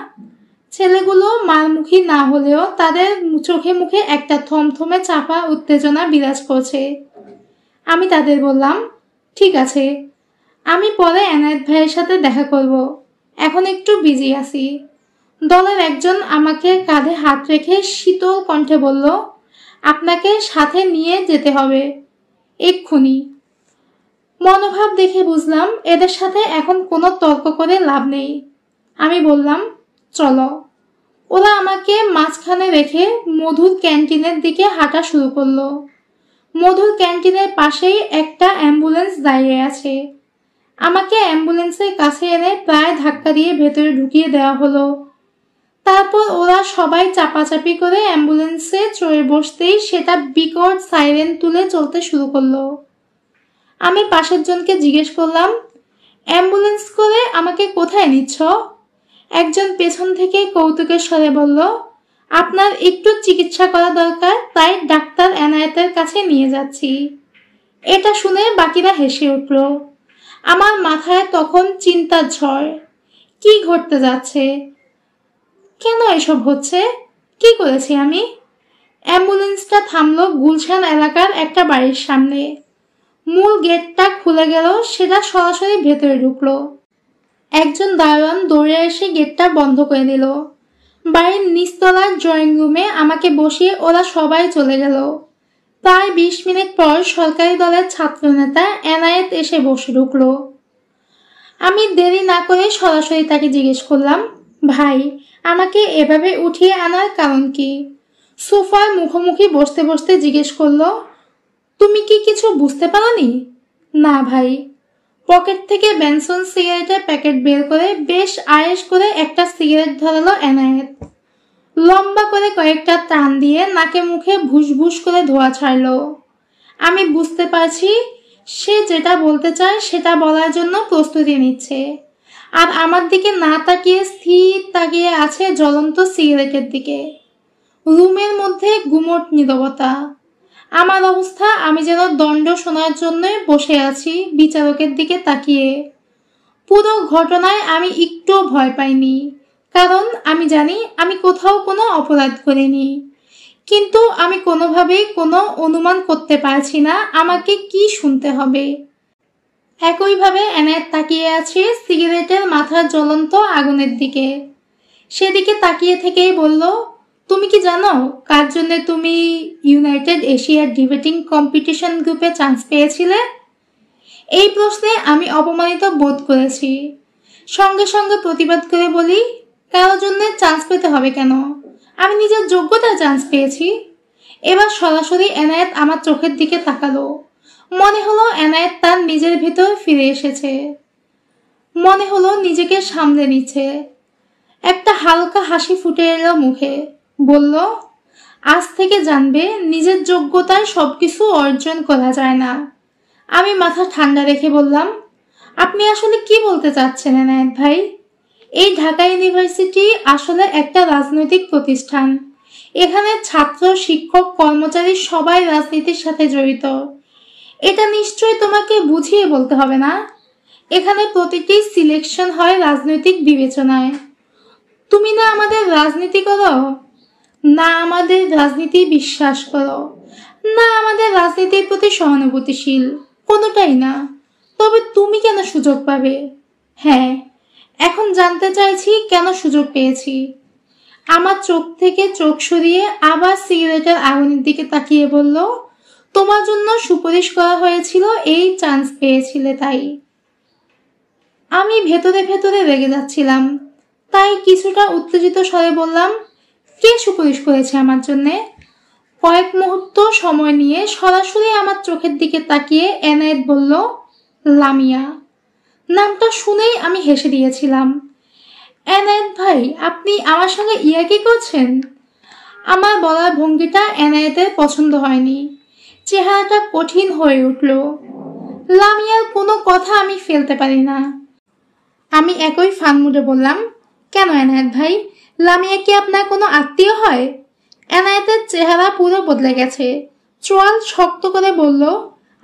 ছেলেগুলো মারমুখী না হলেও তাদের চোখে মুখে একটা থমথমে চাপা উত্তেজনা বিরাজ করছে। আমি তাদের বললাম, ঠিক আছে, আমি পরে এনায়েত ভাইয়ের সাথে দেখা করব, এখন একটু বিজি আছি। দলের একজন আমাকে কাঁধে হাত রেখে শীতল কণ্ঠে বলল, আপনাকে সাথে নিয়ে যেতে হবে এক্ষুনি। মনোভাব দেখে বুঝলাম এদের সাথে এখন কোনো তর্ক করে লাভ নেই। আমি বললাম, চলো। ওরা আমাকে মাঝখানে রেখে মধুর ক্যান্টিনের দিকে হাঁটা শুরু করলো। মধুর ক্যান্টিনের পাশেই একটা অ্যাম্বুলেন্স দাঁড়িয়ে আছে। আমাকে অ্যাম্বুলেন্সের কাছে এনে প্রায় ধাক্কা দিয়ে ভেতরে ঢুকিয়ে দেওয়া হলো। তারপর ওরা সবাই চাপাচাপি করে অ্যাম্বুলেন্সে চড়ে বসতেই সেটা বিকট সাইরেন তুলে চলতে শুরু করলো। আমি পাশের জনকে জিজ্ঞেস করলাম, অ্যাম্বুলেন্স করে আমাকে কোথায় নিচ্ছ? একজন পেছন থেকে কৌতুকের স্বরে বলল, আপনার একটু চিকিৎসা করা দরকার, তাই ডাক্তার এনায়েতের কাছে নিয়ে যাচ্ছি। এটা শুনে বাকিরা হেসে উঠল। আমার মাথায় তখন চিন্তার ঝড়। কি ঘটতে যাচ্ছে? কেন এসব হচ্ছে? কি করেছি আমি? অ্যাম্বুলেন্সটা থামলো গুলশান এলাকার একটা বাড়ির সামনে। মূল গেটটা খুলে গেল, সেটা সরাসরি ভেতরে ঢুকলো। একজন দারোয়ান দৌড়ে এসে গেটটা বন্ধ করে দিল। বাড়ির নিচতলার ড্রয়িং রুমে আমাকে বসিয়ে ওরা সবাই চলে গেল। প্রায় 20 মিনিট পর সরকারি দলের ছাত্রনেতা এনায়েত এসে বসে ঢুকলো। আমি দেরি না করে সরাসরি তাকে জিজ্ঞেস করলাম, ভাই, আমাকে এভাবে উঠিয়ে আনার কারণ কি? সোফার মুখোমুখি বসতে বসতে জিজ্ঞেস করলো, তুমি কি কিছু বুঝতে পারোনি? না ভাই। পকেট থেকে বেনসন সিগারেটের প্যাকেট বের করে বেশ আয়েশ করে একটা সিগারেট ধরালো এনায়েত। লম্বা করে কয়েকটা টান দিয়ে নাকে মুখে ভুসভুস করে ধোঁয়া ছাড়লো। আমি বুঝতে পারছি সে যেটা বলতে চায় সেটা বলার জন্য প্রস্তুতি নিচ্ছে, আর আমার দিকে না তাকিয়ে স্থির তাকিয়ে আছে জ্বলন্ত সিগারেটের দিকে। রুমের মধ্যে গুমট নীরবতা। আমার অবস্থা, আমি যেন দণ্ড শোনার জন্য বসে আছি বিচারকের দিকে তাকিয়ে। পুরো ঘটনায় আমি একটুও ভয় পাইনি, কারণ আমি জানি আমি কোথাও কোনো অপরাধ করিনি। কিন্তু আমি কোনোভাবেই কোনো অনুমান করতে পারছি না আমাকে কি শুনতে হবে। একইভাবে এনায়েত তাকিয়ে আছে সিগারেটের মাথার জ্বলন্ত আগুনের দিকে। সেদিকে তাকিয়ে থেকেই বলল, তুমি কি জানো কার জন্য তুমি ইউনাইটেড এশিয়ার ডিবেটিং কম্পিটিশন গ্রুপে চান্স পেয়েছিলে? এই প্রশ্নে আমি অপমানিত বোধ করেছি। সঙ্গে সঙ্গে প্রতিবাদ করে বলি, কারোর জন্য চান্স পেতে হবে কেন? আমি নিজের যোগ্যতায় চান্স পেয়েছি। এবার সরাসরি এনায়েত আমার চোখের দিকে তাকালো। মনে হলো এনায়েত তার নিজের ভিতর ফিরে এসেছে। মনে হলো নিজেকে সামলে নিচ্ছে। একটা হালকা হাসি ফুটে এলো মুখে। বলল, আজ থেকে জানবে নিজের যোগ্যতায় সবকিছু অর্জন করা যায় না। আমি মাথা ঠান্ডা রেখে বললাম, আপনি আসলে কি বলতে চাচ্ছেন এনায়েত ভাই? এই ঢাকা ইউনিভার্সিটি আসলে একটা রাজনৈতিক প্রতিষ্ঠান। এখানে ছাত্র, শিক্ষক, কর্মচারী সবাই রাজনীতির সাথে জড়িত। এটা নিশ্চয়ই তোমাকে বুঝিয়ে বলতে হবে না। এখানে প্রতিটি সিলেকশন হয় রাজনৈতিক বিবেচনায়। তুমি না আমাদের রাজনীতি করো, না আমাদের রাজনীতি বিশ্বাস করো, না আমাদের রাজনীতির প্রতি সহানুভূতিশীল, কোনোটাই না। তবে তুমি কেন সুযোগ পাবে? হ্যাঁ, এখন জানতে চাইছি কেন সুযোগ পেয়েছি। আমার চোখ থেকে চোখ সরিয়ে আবার সিগারেটের আগুনের দিকে তাকিয়ে বলল, তোমার জন্য সুপারিশ করা হয়েছিল, এই চান্স পেয়েছিলে তাই। আমি ভেতরে ভেতরে রেগে যাচ্ছিলাম, তাই কিছুটা উত্তেজিত স্বরে বললাম, কে সুপারিশ করেছে আমার জন্যে? কয়েক মুহূর্ত সময় নিয়ে সরাসরি আমার চোখের দিকে তাকিয়ে এনায়েত বলল, লামিয়া। নামটা শুনেই আমি হেসে দিয়েছিলাম। এনায়েত ভাই, আপনি আমার সঙ্গে ইয়ার্কি করছেন? আমার বলার ভঙ্গিটা এনায়েতের পছন্দ হয়নি। চেহারাটা কঠিন হয়ে উঠল। লামিয়ার কোনো কথা আমি ফেলতে পারি না। আমি একই ফান মুডে বললাম, কেন এনায়েত ভাই, লামিয়া কি আপনার কোনো আত্মীয় হয়? এনায়েতের চেহারা পুরো বদলে গেছে। চোয়াল শক্ত করে বলল,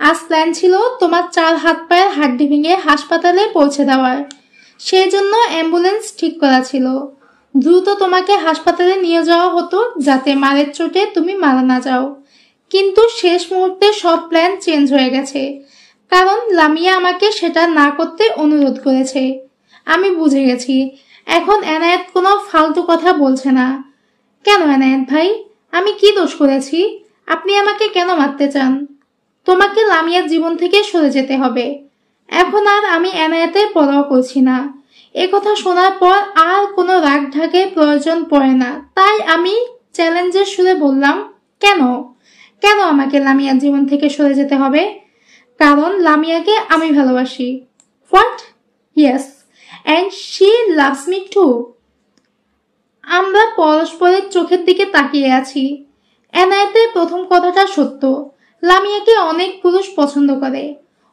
আজ প্ল্যান ছিল তোমার 4 হাত পায়ের হাড্ডি ভেঙে হাসপাতালে পৌঁছে দেওয়ার। সেই জন্য অ্যাম্বুলেন্স ঠিক করা ছিল। দ্রুত তোমাকে হাসপাতালে নিয়ে যাওয়া হতো যাতে মারের চোটে তুমি মারা না যাও। কিন্তু শেষ মুহূর্তে সব প্ল্যান চেঞ্জ হয়ে গেছে, কারণ লামিয়া আমাকে সেটা না করতে অনুরোধ করেছে। আমি বুঝে গেছি এখন এনায়েত কোনো ফালতু কথা বলছে না। কেন এনায়েত ভাই, আমি কি দোষ করেছি? আপনি আমাকে কেন মারতে চান? তোমাকে লামিয়ার জীবন থেকে সরে যেতে হবে। এখন আর আমি এনায়েতের পরোয়া করছি না। একথা শোনার পর আর কোনো রাগ ঢাকের প্রয়োজন পড়ে না। তাই আমি চ্যালেঞ্জের সুরে বললাম, কেন কেন আমাকে লামিয়ার জীবন থেকে সরে যেতে হবে? কারণ লামিয়াকে আমি ভালোবাসি। What? Yes, and she loves me two. আমরা পরস্পরের চোখের দিকে তাকিয়ে আছি। এনায়েতের প্রথম কথাটা সত্য, লামিয়াকে অনেক পুরুষ পছন্দ করে।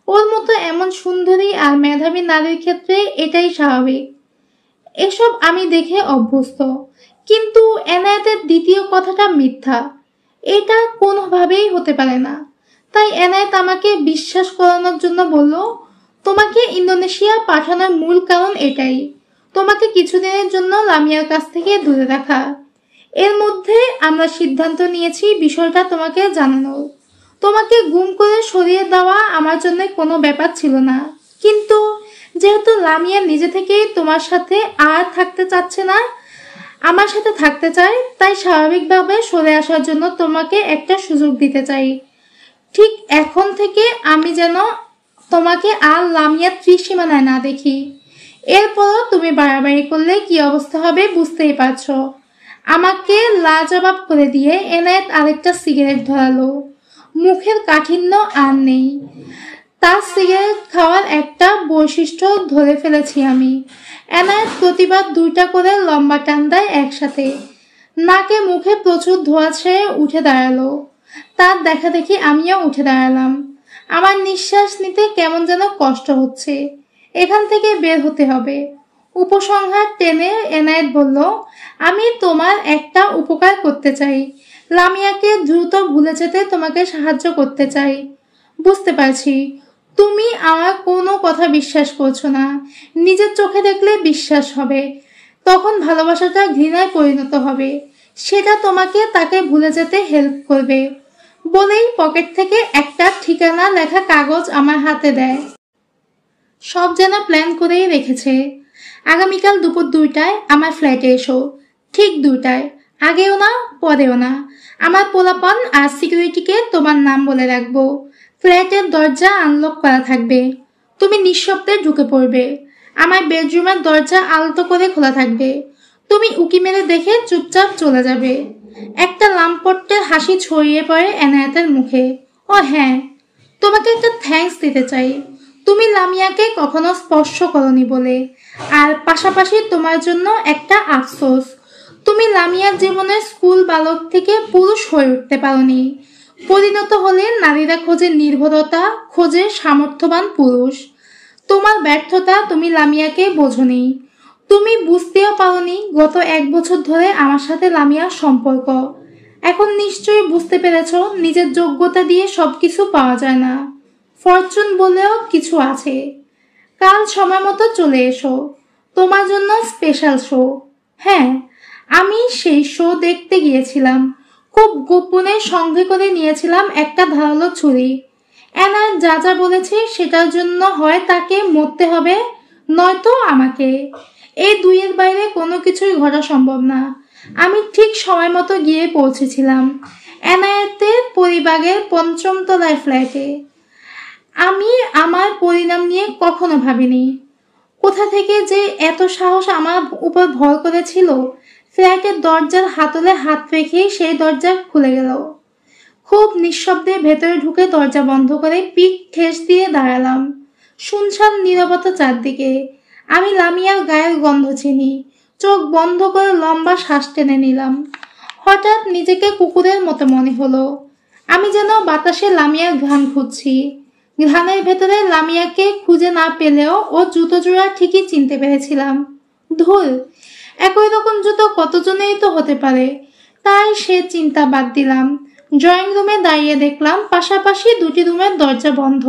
ওর মতো এমন সুন্দরী আর মেধাবী নারীর ক্ষেত্রে এটাই স্বাভাবিক। এসব আমি দেখে অভ্যস্ত। কিন্তু এনায়েতের দ্বিতীয় কথাটা মিথ্যা। এটা কোনোভাবেই হতে পারে না। তাই এনায়েত আমাকে বিশ্বাস করানোর জন্য বলল, তোমাকে ইন্দোনেশিয়া পাঠানোর মূল কারণ এটাই, তোমাকে কিছুদিনের জন্য লামিয়ার কাছ থেকে দূরে রাখা। এর মধ্যে আমরা সিদ্ধান্ত নিয়েছি বিষয়টা তোমাকে জানানোর। তোমাকে গুম করে সরিয়ে দেওয়া আমার জন্য কোনো ব্যাপার ছিল না। কিন্তু যেহেতু লামিয়া নিজে থেকেই তোমার সাথে আর থাকতে চাচ্ছে না, আমার সাথে থাকতে চায়, তাই স্বাভাবিকভাবে সরে আসার জন্য তোমাকে একটা সুযোগ দিতে চাই। ঠিক এখন থেকে আমি যেন তোমাকে আর লামিয়ার ত্রিসীমানায় না দেখি। এরপরও তুমি বাড়াবাড়ি করলে কি অবস্থা হবে বুঝতেই পারছো। আমাকে লাজবাব করে দিয়ে এনায়েত আরেকটা সিগারেট ধরালো। মুখের কাঠিন্য আর নেই। তার সিগারেট খাওয়ার একটা বৈশিষ্ট্য ধরে ফেলেছি আমি। এনায়েত প্রতিবার 2টা করে লম্বা টান দেয় একসাথে। নাকে মুখে প্রচুর ধোঁয়া ছেড়ে উঠে দাঁড়ালো। তার দেখা দেখি আমিও উঠে দাঁড়ালাম। আমার নিঃশ্বাস নিতে কেমন যেন কষ্ট হচ্ছে। এখান থেকে বের হতে হবে। উপসংহার টেনে এনায়েত বলল, আমি তোমার একটা উপকার করতে চাই। লামিয়াকে দ্রুত ভুলে যেতে তোমাকে সাহায্য করতে চাই। বুঝতে পারছি তুমি আমার কোনো কথা বিশ্বাস করছো না। নিজের চোখে দেখলে বিশ্বাস হবে, তখন ভালোবাসাটা ঘৃণায় পরিণত হবে। সেটা তোমাকে তাকে ভুলে যেতে হেল্প করবে। বলেই পকেট থেকে একটা ঠিকানা লেখা কাগজ আমার হাতে দেয়। সব যেন প্ল্যান করেই রেখেছে। আগামীকাল দুপুর 2টায় আমার ফ্ল্যাটে এসো। ঠিক 2টায়, আগেও না পরেও না। আমার পোলাপান আর সিকিউরিটিকে তোমার নাম বলে রাখবো। ফ্ল্যাটের দরজা আনলক করা থাকবে। তুমি নিঃশব্দে ঢুকে পড়বে। আমার বেডরুমের দরজা আলতো করে খোলা থাকবে। তুমি উকি মেরে দেখে চুপচাপ চলে যাবে। একটা লাম্পটের হাসি ছড়িয়ে পড়ে এনায়েতের মুখে। ও হ্যাঁ, তোমাকে একটা থ্যাঙ্কস দিতে চাই। তুমি লামিয়াকে কখনো স্পর্শ করনি বলে, আর পাশাপাশি তোমার জন্য একটা আফসোস, তুমি লামিয়ার জীবনের স্কুল বালক থেকে পুরুষ হয়ে উঠতে পারোনি। পরিণত হলে নারীরা খোঁজে নির্ভরতা, খোঁজে সামর্থ্যবান পুরুষ। তোমার ব্যর্থতা তুমি লামিয়াকে বোঝনি। তুমি বুঝতেও পারোনি গত 1 বছর ধরে আমার সাথে লামিয়ার সম্পর্ক। এখন নিশ্চয়ই বুঝতে পেরেছ নিজের যোগ্যতা দিয়ে সবকিছু পাওয়া যায় না। ফরচুন বলেও কিছু আছে। কাল সময় মতো চলে এসো। তোমার জন্য স্পেশাল শো। হ্যাঁ, আমি সেই শো দেখতে গিয়েছিলাম। খুব গোপনে সঙ্গে করে নিয়েছিলাম একটা ধারালো ছুরি। অ্যানা যা যা বলেছে সেটার জন্য হয় তাকে মরতে হবে, নয়তো আমাকে। এই দুইয়ের বাইরে কোনো কিছুই ঘটা সম্ভব না। আমি ঠিক সময় মতো গিয়ে পৌঁছেছিলাম এনায়েতের পরিবারের ৫ম তলায় ফ্ল্যাটে। আমি আমার পরিণাম নিয়ে কখনো ভাবিনি। কোথা থেকে যে এত সাহস আমার উপর ভর করেছিল। ফ্ল্যাটের দরজার হাতলে হাত রেখেই সেই দরজা খুলে গেল। খুব নিঃশব্দে ভেতরে ঢুকে দরজা বন্ধ করে পিঠ ঠেস দিয়ে দাঁড়ালাম। শুনশান নীরবতা চারদিকে। আমি লামিয়ার গায়ের গন্ধ চিনি। চোখ বন্ধ করে লম্বা শ্বাস টেনে নিলাম। হঠাৎ নিজেকে কুকুরের মতো মনে হলো। আমি যেন বাতাসে লামিয়ার ঘ্রাণ খুঁজছি। ঘ্রাণের ভেতরে লামিয়াকে খুঁজে না পেলেও ও জুতো জোড়া ঠিকই চিনতে পেরেছিলাম। ধুর, একই রকম জুতো কতজনেই তো হতে পারে। তাই সে চিন্তা বাদ দিলাম। ড্রয়িং রুমে দাঁড়িয়ে দেখলাম পাশাপাশি দুটি রুমের দরজা বন্ধ।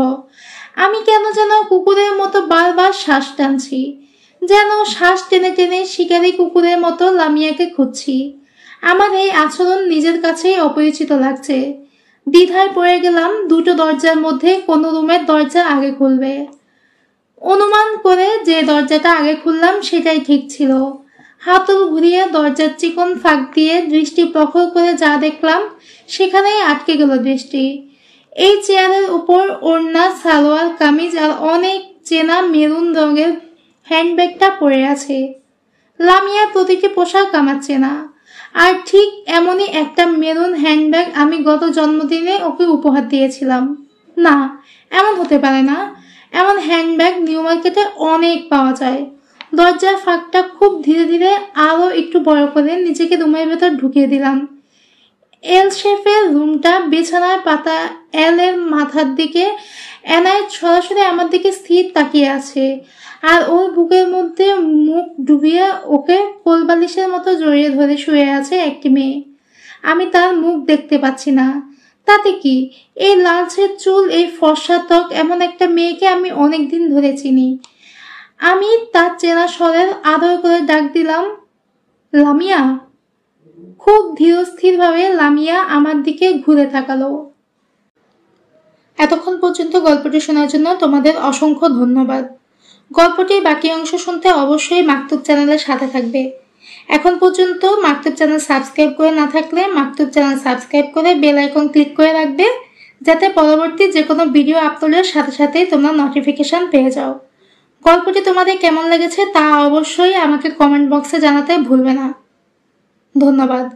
আমি কেন যেন কুকুরের মতো বারবার শ্বাস টানছি, যেন শ্বাস টেনে টেনে শিকারী কুকুরের মতো লামিয়াকে খুঁজছি। আমার এই আচরণ নিজের কাছেই অপরিচিত লাগছে। দ্বিধায় পড়ে গেলাম দুটো দরজার মধ্যে কোনো রুমের দরজা আগে খুলবে। অনুমান করে যে দরজাটা আগে খুললাম সেটাই ঠিক ছিল। হাতল ঘুরিয়ে দরজার চিকন ফাঁক দিয়ে দৃষ্টি প্রখর করে যা দেখলাম সেখানেই আটকে গেল দৃষ্টি। এই চেয়ারের উপর ওড়না, সালোয়ার কামিজ আর অনেক চেনা মেরুন রঙের হ্যান্ডব্যাগটা পড়ে আছে। লামিয়ার প্রতিটি পোশাক আমার চেনা। আর ঠিক এমনই একটা মেরুন হ্যান্ডব্যাগ আমি গত জন্মদিনে ওকে উপহার দিয়েছিলাম। না, এমন হতে পারে না। এমন হ্যান্ডব্যাগ নিউ মার্কেটে অনেক পাওয়া যায়। দরজার ফাঁকটা খুব ধীরে ধীরে আরও একটু বড় করে নিজেকে রুমের ভেতর ঢুকিয়ে দিলাম। এল শেফের রুমটা, বিছানার পাতা এল এর মাথার দিকে। এনায়েত সরাসরি আমার দিকে স্থির তাকিয়ে আছে, আর ওর বুকের মধ্যে মুখ ডুবিয়ে ওকে কোলবালিশের মতো জড়িয়ে ধরে শুয়ে আছে একটি মেয়ে। আমি তার মুখ দেখতে পাচ্ছি না। তাতে কি, এই লালচে চুল, এই ফর্সা ত্বক, এমন একটা মেয়েকে আমি অনেকদিন ধরে চিনি। আমি তার চেনা স্বরের আদর করে ডাক দিলাম, লামিয়া। খুব ধীরস্থিরভাবে লামিয়া আমার দিকে ঘুরে তাকালো। এতক্ষণ পর্যন্ত গল্পটি শোনার জন্য তোমাদের অসংখ্য ধন্যবাদ। গল্পটির বাকি অংশ শুনতে অবশ্যই মাকতুব চ্যানেলের সাথে থাকবে। এখন পর্যন্ত মাকতুব চ্যানেল সাবস্ক্রাইব করে না থাকলে মাকতুব চ্যানেল সাবস্ক্রাইব করে বেল আইকন ক্লিক করে রাখবে, যাতে পরবর্তী যে কোনো ভিডিও আপলোডের সাথে সাথেই তোমরা নোটিফিকেশন পেয়ে যাও। গল্পটি তোমাদের কেমন লেগেছে তা অবশ্যই আমাকে কমেন্ট বক্সে জানাতে ভুলবে না। ধন্যবাদ।